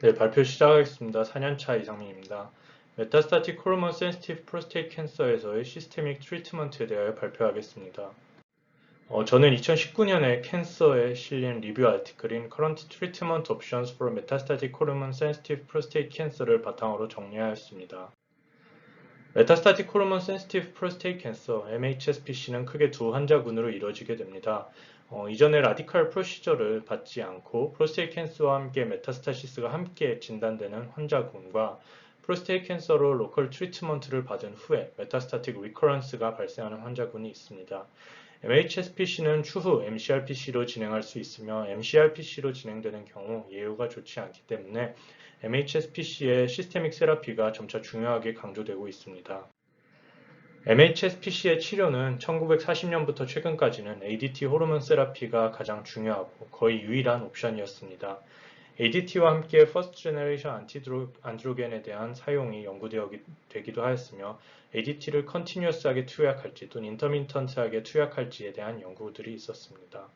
네, 발표 시작하겠습니다. 4년차 이상민입니다. 메타스타틱 호르몬 센시티브 프로스테이트 캔서에서의 시스테믹 트리트먼트에 대하여 발표하겠습니다. 저는 2019년에 캔서에 실린 리뷰 아티클인 Current Treatment Options for Metastatic Hormone Sensitive Prostate Cancer를 바탕으로 정리하였습니다. 메타스타틱 호르몬 센시티브 프로스테이트 캔서 MHSPC는 크게 두 환자군으로 이루어지게 됩니다. 이전에 라디칼 프로시저를 받지 않고 프로스테이트 캔서와 함께 메타스타시스가 함께 진단되는 환자군과 프로스테이트 캔서로 로컬 트리트먼트를 받은 후에 메타스타틱 리커런스가 발생하는 환자군이 있습니다. MHSPC는 추후 MCRPC로 진행할 수 있으며 MCRPC로 진행되는 경우 예후가 좋지 않기 때문에 MHSPC의 시스테믹 세라피가 점차 중요하게 강조되고 있습니다. MHSPC의 치료는 1940년부터 최근까지는 ADT 호르몬 세라피가 가장 중요하고 거의 유일한 옵션이었습니다. ADT와 함께 퍼스트 제너레이션 안드로겐에 대한 사용이 연구되기도 하였으며 ADT를 컨티뉴어스하게 투약할지 또는 인터민턴트하게 투약할지에 대한 연구들이 있었습니다.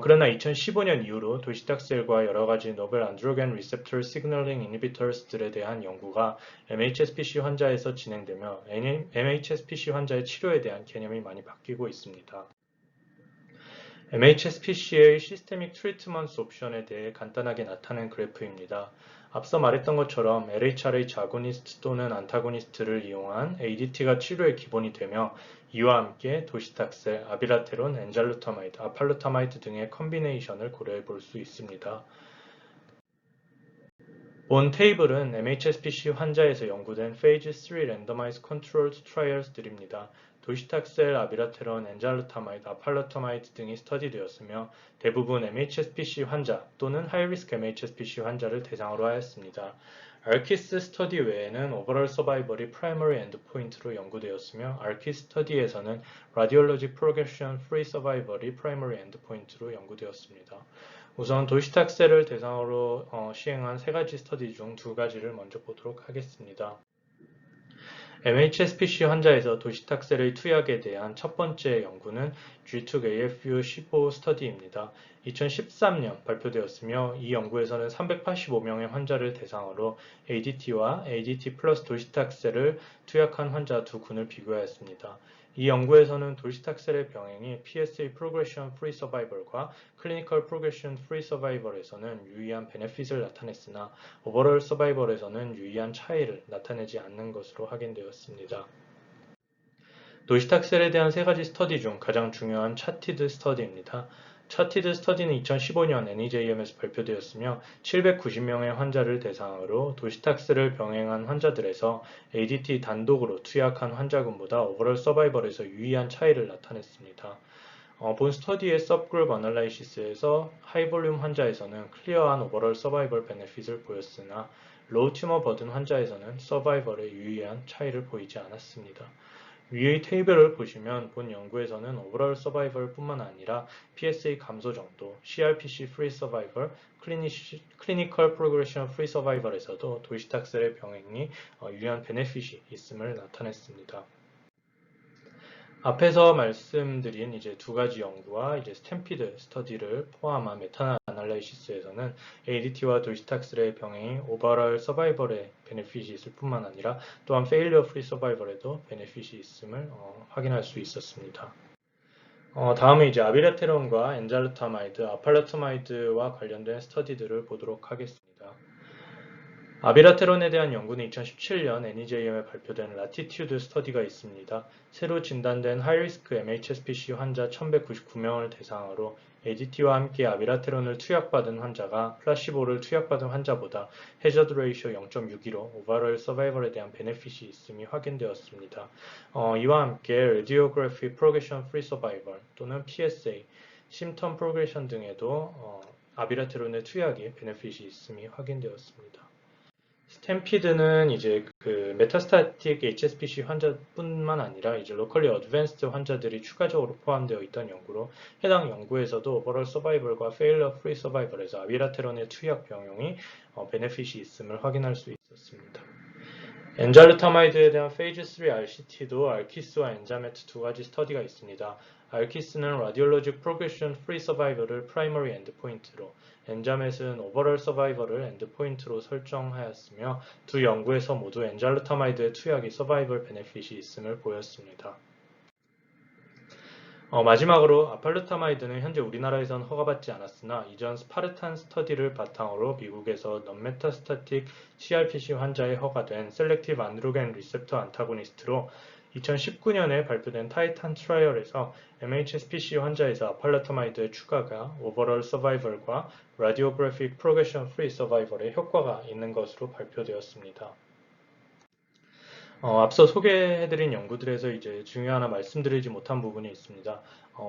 그러나 2015년 이후로 도시탁셀과 여러가지 노벨 안드로겐 리셉터 시그널링 이니비터스들에 대한 연구가 MHSPC 환자에서 진행되며 MHSPC 환자의 치료에 대한 개념이 많이 바뀌고 있습니다. MHSPC의 시스테믹 트리트먼트 옵션에 대해 간단하게 나타낸 그래프입니다. 앞서 말했던 것처럼 LHRH 아고니스트 또는 안타고니스트를 이용한 ADT가 치료의 기본이 되며 이와 함께 도시탁셀, 아비라테론, 엔잘루타마이드, 아팔루타마이드 등의 컨비네이션을 고려해 볼 수 있습니다. 본 테이블은 MHSPC 환자에서 연구된 Phase 3 Randomized Controlled Trials들입니다. 도시탁셀, 아비라테론, 엔잘루타마이드, 아팔루타마이드 등이 스터디되었으며 대부분 MHSPC 환자 또는 하이리스크 MHSPC 환자를 대상으로 하였습니다. 알키스 스터디 외에는 오버럴 서바이벌이 프라이머리 엔드포인트로 연구되었으며 알키스 스터디에서는 라디올로직 프로그레션 프리 서바이벌이 프라이머리 엔드포인트로 연구되었습니다. 우선 도시탁셀을 대상으로 시행한 세 가지 스터디 중 두 가지를 먼저 보도록 하겠습니다. MHSPC 환자에서 도시탁셀의 투약에 대한 첫 번째 연구는 G2AFU15 스터디입니다. 2013년 발표되었으며 이 연구에서는 385명의 환자를 대상으로 ADT와 ADT 플러스 도시탁셀을 투약한 환자 두 군을 비교하였습니다. 이 연구에서는 도시탁셀의 병행이 PSA Progression Free Survival과 Clinical Progression Free Survival에서는 유의한 베네핏을 나타냈으나 오버럴 서바이벌에서는 유의한 차이를 나타내지 않는 것으로 확인되었습니다. 도시탁셀에 대한 세 가지 스터디 중 가장 중요한 차티드 스터디입니다. 차티드 스터디는 2015년 NEJM에서 발표되었으며 790명의 환자를 대상으로 도시탁셀을 병행한 환자들에서 ADT 단독으로 투약한 환자군보다 오버럴 서바이벌에서 유의한 차이를 나타냈습니다. 본 스터디의 서브그룹 어널라이시스에서 하이볼륨 환자에서는 클리어한 오버럴 서바이벌 베네핏을 보였으나 로우 튜머 버든 환자에서는 서바이벌에 유의한 차이를 보이지 않았습니다. 위의 테이블을 보시면 본 연구에서는 오버럴 서바이벌 뿐만 아니라 PSA 감소 정도, CRPC 프리 서바이벌, 클리니컬 프로그레션 프리 서바이벌에서도 도시탁셀의 병행이 유의한 베네핏이 있음을 나타냈습니다. 앞에서 말씀드린 이제 두 가지 연구와 이제 스탬피드 스터디를 포함한 메타 아날라이시스에서는 ADT와 도시탁셀의 병행이 오버럴 서바이벌에 베네핏이 있을 뿐만 아니라 또한 페일리어 프리 서바이벌에도 베네핏이 있음을 확인할 수 있었습니다. 다음에 이제 아비라테론과 엔잘루타마이드, 아팔루타마이드와 관련된 스터디들을 보도록 하겠습니다. 아비라테론에 대한 연구는 2017년 NEJM에 발표된 라티튜드 스터디가 있습니다. 새로 진단된 하이리스크 MHSPC 환자 1199명을 대상으로 ADT와 함께 아비라테론을 투약받은 환자가 플라시보를 투약받은 환자보다 해저드 레이쇼 0.62로 오버럴 서바이벌에 대한 베네핏이 있음이 확인되었습니다. 이와 함께 레디오그래피 프로그레션 프리 서바이벌 또는 PSA, 심텀 프로그레션 등에도 아비라테론의 투약이 베네핏이 있음이 확인되었습니다. 스탬피드는 이제 그 메타스타틱 HSPC 환자뿐만 아니라 이제 로컬리 어드밴스드 환자들이 추가적으로 포함되어 있던 연구로 해당 연구에서도 오버럴 서바이벌과 페일러 프리 서바이벌에서 아비라테론의 투약 병용이 베네핏이 있음을 확인할 수 있었습니다. 엔자루타마이드에 대한 페이즈 3 RCT도 알키스와 엔자메트 두 가지 스터디가 있습니다. 알키스는 라디올로직 프로그레션 프리 서바이벌을 프라이머리 엔드포인트로, 엔자메트는 오버럴 서바이벌을 엔드포인트로 설정하였으며 두 연구에서 모두 엔자루타마이드의 투약이 서바이벌 베네핏이 있음을 보였습니다. 마지막으로 아팔루타마이드는 현재 우리나라에선 허가받지 않았으나 이전 스파르탄 스터디를 바탕으로 미국에서 non-metastatic CRPC 환자에 허가된 셀렉티브 안드로겐 리셉터 안타고니스트로 2019년에 발표된 타이탄 트라이얼에서 MHSPC 환자에서 아팔루타마이드의 추가가 오버럴 서바이벌과 라디오그래픽 프로그레션 프리 서바이벌에 효과가 있는 것으로 발표되었습니다. 앞서 소개해드린 연구들에서 이제 중요한 하나 말씀드리지 못한 부분이 있습니다.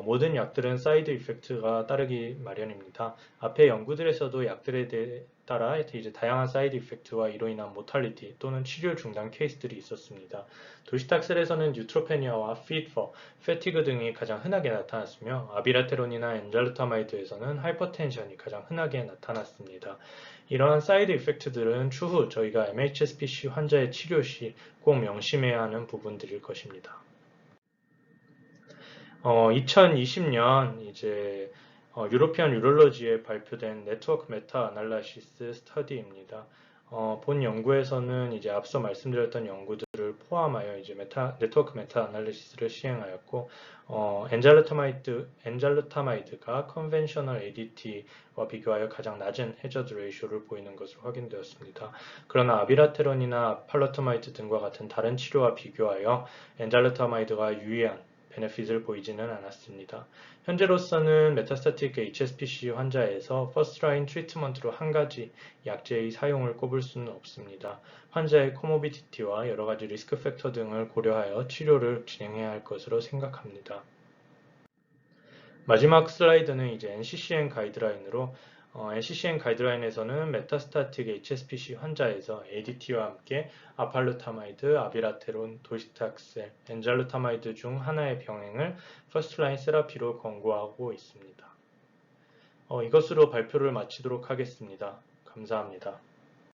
모든 약들은 사이드 이펙트가 따르기 마련입니다. 앞의 연구들에서도 약들에 따라 이제 다양한 사이드 이펙트와 이로 인한 모탈리티 또는 치료 중단 케이스들이 있었습니다. 도시탁셀에서는 뉴트로페니아와 피버, 패티그 등이 가장 흔하게 나타났으며 아비라테론이나 엔잘루타마이드에서는 하이퍼텐션이 가장 흔하게 나타났습니다. 이러한 사이드 이펙트들은 추후 저희가 MHSPC 환자의 치료 시 꼭 명심해야 하는 부분들일 것입니다. 2020년 이제 유로피안 유럴러지에 발표된 네트워크 메타 아날라시스 스터디입니다. 본 연구에서는 이제 앞서 말씀드렸던 연구들을 포함하여 이제 네트워크 메타 아날리시스를 시행하였고, 엔잘루타마이드가 컨벤셔널 ADT와 비교하여 가장 낮은 해저드 레이쇼를 보이는 것으로 확인되었습니다. 그러나 아비라테론이나 팔루타마이드 등과 같은 다른 치료와 비교하여 엔잘루타마이드가 유의한 베네핏을 보이지는 않았습니다. 현재로서는 메타스타틱 HSPC 환자에서 퍼스트라인 트리트먼트로 한 가지 약제의 사용을 꼽을 수는 없습니다. 환자의 코모비디티와 여러 가지 리스크 팩터 등을 고려하여 치료를 진행해야 할 것으로 생각합니다. 마지막 슬라이드는 이제 NCCN 가이드라인으로 NCCN 가이드라인에서는 메타스타틱 HSPC 환자에서 ADT와 함께 아팔루타마이드, 아비라테론, 도시탁셀, 엔잘루타마이드 중 하나의 병행을 퍼스트라인 세라피로 권고하고 있습니다. 이것으로 발표를 마치도록 하겠습니다. 감사합니다.